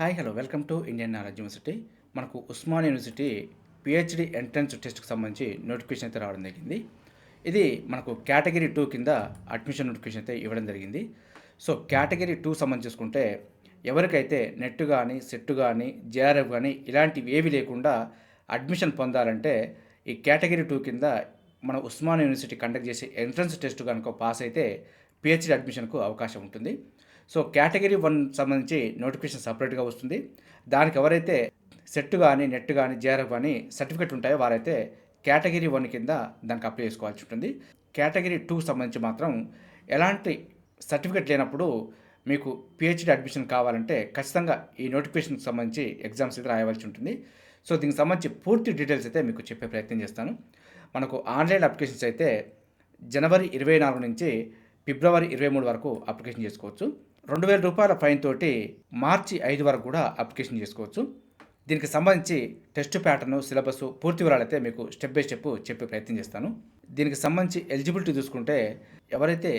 Hi hello welcome to Indian knowledge university. మనకు Osman university PhD entrance టెస్ట్కి సంబంధించి notification అయితే రావడం జరిగింది. ఇది మనకు కేటగిరీ 2 కింద అడ్మిషన్ నోటిఫికేషన్ అయితే ఇవ్వడం జరిగింది. సో కేటగిరీ 2 సంబంధించి చూసుకుంటే ఎవరికైతే నెట్ కానీ సెట్ కానీ జేఆర్ఎఫ్ కానీ ఇలాంటివి ఏవి లేకుండా అడ్మిషన్ పొందాలంటే ఈ కేటగిరీ 2 కింద మన ఉస్మాన్ యూనివర్సిటీ కండక్ట్ చేసే ఎంట్రన్స్ టెస్ట్ కనుక పాస్ అయితే పిహెచ్డి అడ్మిషన్కు అవకాశం ఉంటుంది. సో కేటగిరీ 1 సంబంధించి నోటిఫికేషన్ సపరేట్గా వస్తుంది. దానికి ఎవరైతే సెట్ కానీ నెట్ కానీ జేఆర్ఎఫ్ కానీ సర్టిఫికెట్ ఉంటాయో వారైతే కేటగిరీ 1 కింద దానికి అప్లై చేసుకోవాల్సి ఉంటుంది. కేటగిరీ 2 సంబంధించి మాత్రం ఎలాంటి సర్టిఫికెట్ లేనప్పుడు మీకు పిహెచ్డి అడ్మిషన్ కావాలంటే ఖచ్చితంగా ఈ నోటిఫికేషన్కి సంబంధించి ఎగ్జామ్స్ అయితే రాయవలసి ఉంటుంది. సో దీనికి సంబంధించి పూర్తి డీటెయిల్స్ అయితే మీకు చెప్పే ప్రయత్నం చేస్తాను. మనకు ఆన్లైన్ అప్లికేషన్స్ అయితే జనవరి 24 నుంచి ఫిబ్రవరి 23 వరకు అప్లికేషన్ చేసుకోవచ్చు. రూ. 2,000 ఫైన్ తోటి మార్చి 5 వరకు కూడా అప్లికేషన్ చేసుకోవచ్చు. దీనికి సంబంధించి టెస్ట్ ప్యాటర్న్, సిలబస్ పూర్తి వివరాలు అయితే మీకు స్టెప్ బై స్టెప్ చెప్పే ప్రయత్నం చేస్తాను. దీనికి సంబంధించి ఎలిజిబిలిటీ చూసుకుంటే ఎవరైతే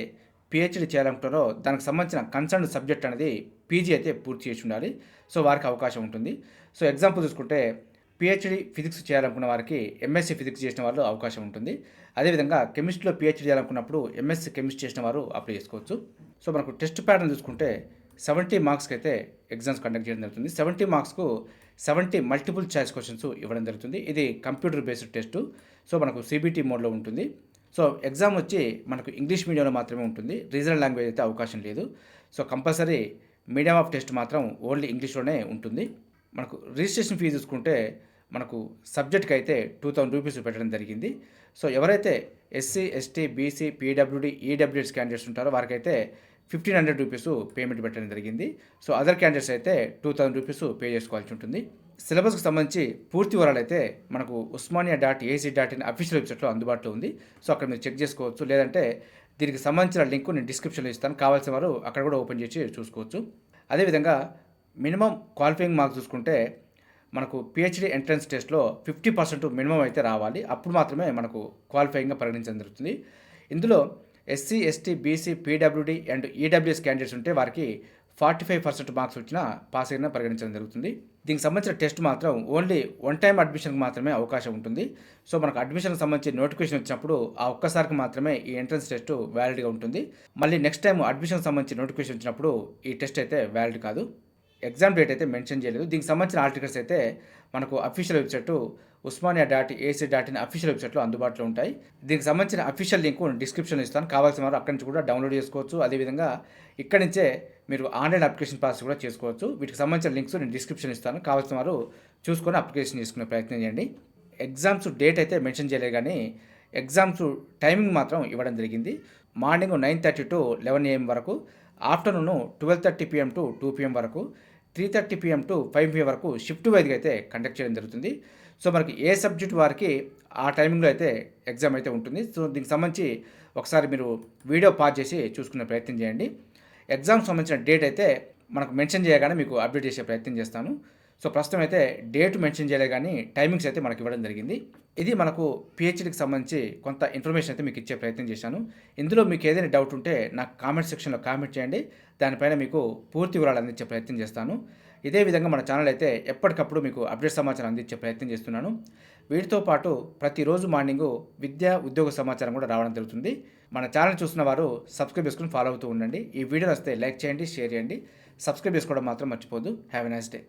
పిహెచ్డి చేయాలనుకుంటారో దానికి సంబంధించిన కన్సర్న్ సబ్జెక్ట్ అనేది పీజీ అయితే పూర్తి చేసి ఉండాలి. సో వారికి అవకాశం ఉంటుంది. సో ఎగ్జాంపుల్ చూసుకుంటే పిహెచ్డి ఫిజిక్స్ చేయాలనుకున్న వారికి ఎంఎస్సీ ఫిజిక్స్ చేసిన వాళ్ళు అవకాశం ఉంటుంది. అదేవిధంగా కెమిస్ట్రీలో పిహెచ్డి చేయాలనుకున్నప్పుడు ఎంఎస్సీ కెమిస్ట్రీ చేసిన వారు అప్లై చేసుకోవచ్చు. సో మనకు టెస్ట్ ప్యాటర్న్ చూసుకుంటే 70 మార్క్స్కి అయితే ఎగ్జామ్స్ కండక్ట్ చేయడం జరుగుతుంది. 70 మార్క్స్కు 70 మల్టిపుల్ చాయిస్ క్వశ్చన్స్ ఇవ్వడం జరుగుతుంది. ఇది కంప్యూటర్ బేస్డ్ టెస్ట్. సో మనకు సిబిటీ మోడ్లో ఉంటుంది. సో ఎగ్జామ్ వచ్చి మనకు ఇంగ్లీష్ మీడియంలో మాత్రమే ఉంటుంది. రీజనల్ లాంగ్వేజ్ అయితే అవకాశం లేదు. So compulsory medium of test మాత్రం ఓన్లీ ఇంగ్లీష్లోనే ఉంటుంది. మనకు రిజిస్ట్రేషన్ ఫీజు చూసుకుంటే మనకు సబ్జెక్ట్కి అయితే ₹2,000 పెట్టడం జరిగింది. సో ఎవరైతే SC, ST, BC, PWD, EWS candidates ఉంటారో వారికైతే ₹1,500 పేమెంట్ పెట్టడం జరిగింది. సో అదర్ క్యాండిడేట్స్ అయితే ₹2,000 పే చేసుకోవాల్సి ఉంటుంది. సిలబస్కి సంబంధించి పూర్తి వివరాలు అయితే మనకు uస్మానియా.ac.in అఫీషియల్ వెబ్సైట్లో అందుబాటులో ఉంది. సో అక్కడ మీరు చెక్ చేసుకోవచ్చు. లేదంటే దీనికి సంబంధించిన లింక్ నేను డిస్క్రిప్షన్లో ఇస్తాను. కావాల్సిన వారు అక్కడ కూడా ఓపెన్ చేసి చూసుకోవచ్చు. అదేవిధంగా మినిమం క్వాలిఫైయింగ్ మార్క్స్ చూసుకుంటే మనకు పిహెచ్డి ఎంట్రన్స్ టెస్ట్లో 50% మినిమం అయితే రావాలి. అప్పుడు మాత్రమే మనకు క్వాలిఫైయింగ్గా పరిగణించడం జరుగుతుంది. ఇందులో SC, ST, BC, PWD and EWS candidates ఉంటే వారికి 45% మార్క్స్ వచ్చినా పాస్ అయినా పరిగణించడం జరుగుతుంది. దీనికి సంబంధించిన టెస్ట్ మాత్రం ఓన్లీ వన్ టైం అడ్మిషన్కి మాత్రమే అవకాశం ఉంటుంది. సో మనకు అడ్మిషన్కి సంబంధించి నోటిఫికేషన్ వచ్చినప్పుడు ఆ ఒక్కసారికి మాత్రమే ఈ ఎంట్రన్స్ టెస్ట్ వ్యాలిడ్గా ఉంటుంది. మళ్ళీ నెక్స్ట్ టైం అడ్మిషన్కి సంబంధించి నోటిఫికేషన్ వచ్చినప్పుడు ఈ టెస్ట్ అయితే వ్యాలిడ్ కాదు. ఎగ్జామ్ డేట్ అయితే మెన్షన్ చేయలేదు. దీనికి సంబంధించిన ఆల్ టికెట్స్ అయితే మనకు అఫీషియల్ వెబ్సైట్ uస్మానియా.ac.in అఫీషియల్ వెబ్సైట్లో అందుబాటులో ఉంటాయి. దీనికి సంబంధించిన అఫీషియల్ లింక్ డిస్క్రిప్షన్లో ఇస్తాను. కావాల్సిన వారు అక్కడి నుంచి కూడా డౌన్లోడ్ చేసుకోవచ్చు. అదేవిధంగా ఇక్కడి నుంచే మీరు ఆన్లైన్ అప్లికేషన్ ప్రాసెస్ కూడా చేసుకోవచ్చు. వీటికి సంబంధించిన లింక్స్ నేను డిస్క్రిప్షన్ ఇస్తాను. కావాల్సిన వారు చూసుకొని అప్లికేషన్ చేసుకునే ప్రయత్నం చేయండి. ఎగ్జామ్స్ డేట్ అయితే మెన్షన్ చేయలేదు కానీ ఎగ్జామ్స్ టైమింగ్ మాత్రం ఇవ్వడం జరిగింది. మార్నింగ్ 9:30 to 11 AM వరకు, ఆఫ్టర్నూన్ 12:30 PM to 2 PM వరకు, 3:30 PM to 5 PM వరకు షిఫ్ట్ వైజ్గా అయితే కండక్ట్ చేయడం జరుగుతుంది. సో మనకి ఏ సబ్జెక్ట్ వారికి ఆ టైమింగ్లో అయితే ఎగ్జామ్ అయితే ఉంటుంది. సో దీనికి సంబంధించి ఒకసారి మీరు వీడియో పాజ్ చేసి చూసుకునే ప్రయత్నం చేయండి. ఎగ్జామ్కి సంబంధించిన డేట్ అయితే మనకు మెన్షన్ చేయగానే మీకు అప్డేట్ చేసే ప్రయత్నం చేస్తాను. సో ప్రస్తుతం అయితే డేట్ మెన్షన్ చేయలేదు కానీ టైమింగ్స్ అయితే మనకి ఇవ్వడం జరిగింది. ఇది మనకు పిహెచ్డికి సంబంధించి కొంత ఇన్ఫర్మేషన్ అయితే మీకు ఇచ్చే ప్రయత్నం చేశాను. ఇందులో మీకు ఏదైనా డౌట్ ఉంటే నాకు కామెంట్ సెక్షన్లో కామెంట్ చేయండి. దానిపైన మీకు పూర్తి వివరాలు అందించే ప్రయత్నం చేస్తాను. ఇదే విధంగా మన ఛానల్ అయితే ఎప్పటికప్పుడు మీకు అప్డేట్ సమాచారం అందించే ప్రయత్నం చేస్తున్నాను. వీటితో పాటు ప్రతిరోజు మార్నింగు విద్యా ఉద్యోగ సమాచారం కూడా రావడం జరుగుతుంది. మన ఛానల్ చూస్తున్న వారు సబ్స్క్రైబ్ చేసుకుని ఫాలో అవుతూ ఉండండి. ఈ వీడియో వస్తే లైక్ చేయండి, షేర్ చేయండి. సబ్స్క్రైబ్ చేసుకోవడం మాత్రం మర్చిపోద్దు. Have a nice day.